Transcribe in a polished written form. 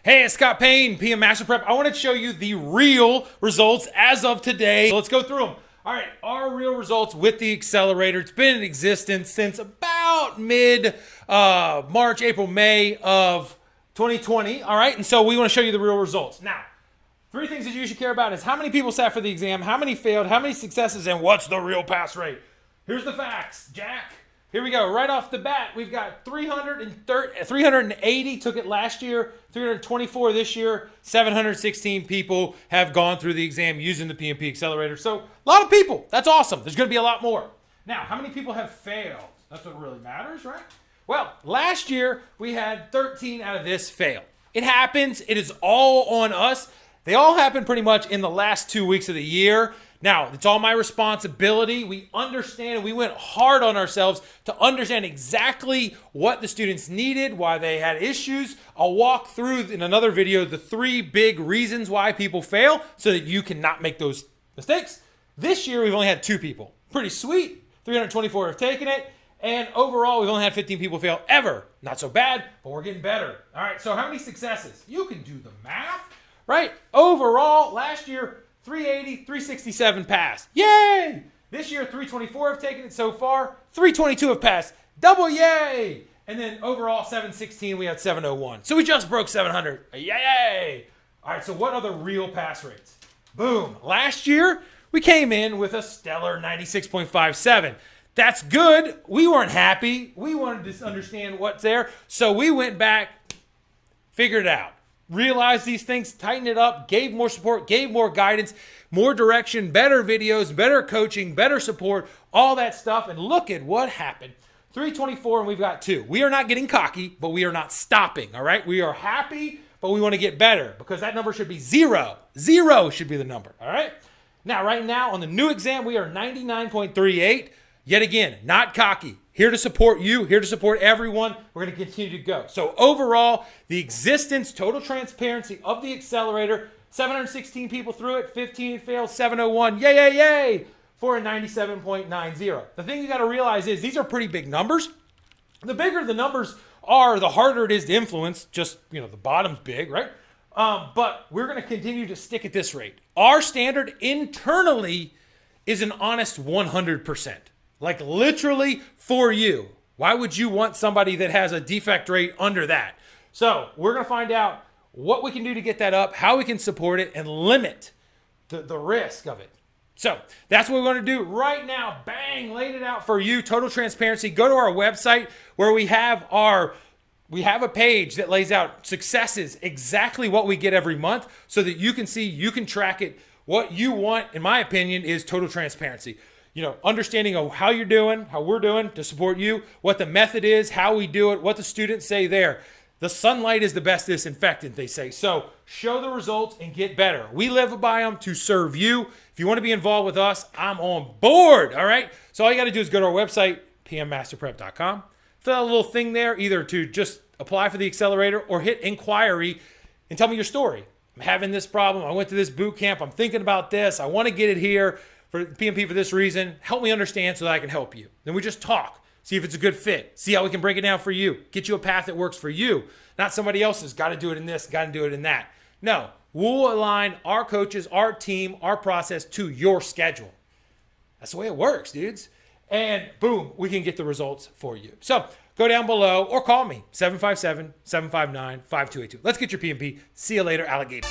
Hey, it's Scott Payne, PM Master Prep. I want to show you the real results as of today. So let's go through them. All right, our real results with the Accelerator. It's been in existence since about mid-March, April, May of 2020. All right, and so we want to show you the real results. Now, three things that you should care about is how many people sat for the exam, how many failed, how many successes, and what's the real pass rate. Here's the facts, Jack. Here we go. Right off the bat, we've got 380 took it last year, 324 this year, 716 people have gone through the exam using the PMP Accelerator. So a lot of people. That's awesome. There's going to be a lot more. Now, how many people have failed? That's what really matters, right? Well, last year we had 13 out of this fail. It happens. It is all on us. They all happen pretty much in the last 2 weeks of the year. Now, it's all my responsibility. We understand, and we went hard on ourselves to understand exactly what the students needed, why they had issues. I'll walk through in another video the 3 big reasons why people fail so that you cannot make those mistakes. This year, we've only had 2 people. Pretty sweet. 324 have taken it. And overall, we've only had 15 people fail ever. Not so bad, but we're getting better. All right, so how many successes? You can do the math, right? Overall, last year, 380, 367 passed. Yay! This year, 324 have taken it so far. 322 have passed. Double yay! And then overall, 716, we had 701. So we just broke 700. Yay! All right, so what are the real pass rates? Boom. Last year, we came in with a stellar 96.57. That's good. We weren't happy. We wanted to understand what's there. So we went back, figured it out. Realized these things, tightened it up, gave more support, gave more guidance, more direction, better videos, better coaching, better support, all that stuff. And look at what happened. 324 and we've got 2. We are not getting cocky, but we are not stopping, all right? We are happy, but we want to get better because that number should be 0. 0 should be the number, all right? Now, right now on the new exam, we are 99.38. Yet again, not cocky. Here to support you, here to support everyone. We're going to continue to go. So overall, the existence, total transparency of the Accelerator, 716 people through it, 15 failed, 701, yay, yay, yay, for a 97.90. The thing you got to realize is these are pretty big numbers. The bigger the numbers are, the harder it is to influence. Just, the bottom's big, right? But we're going to continue to stick at this rate. Our standard internally is an honest 100%. Like literally for you. Why would you want somebody that has a defect rate under that? So we're going to find out what we can do to get that up, how we can support it, and limit the risk of it. So that's what we're going to do right now. Bang, laid it out for you. Total transparency. Go to our website where we have a page that lays out successes, exactly what we get every month so that you can see, you can track it. What you want, in my opinion, is total transparency. Understanding of how you're doing, how we're doing to support you, what the method is, how we do it, what the students say there. The sunlight is the best disinfectant, they say. So show the results and get better. We live by them to serve you. If you want to be involved with us, I'm on board, all right? So all you got to do is go to our website, pmmasterprep.com. Fill out a little thing there, either to just apply for the Accelerator or hit inquiry and tell me your story. I'm having this problem. I went to this boot camp. I'm thinking about this. I want to get it here. For PMP for this reason, help me understand so that I can help you. Then we just talk, see if it's a good fit, see how we can break it down for you, get you a path that works for you, not somebody else's, got to do it in this, got to do it in that. No, we'll align our coaches, our team, our process to your schedule. That's the way it works, dudes. And boom, we can get the results for you. So go down below or call me, 757-759-5282. Let's get your PMP. See you later, alligator.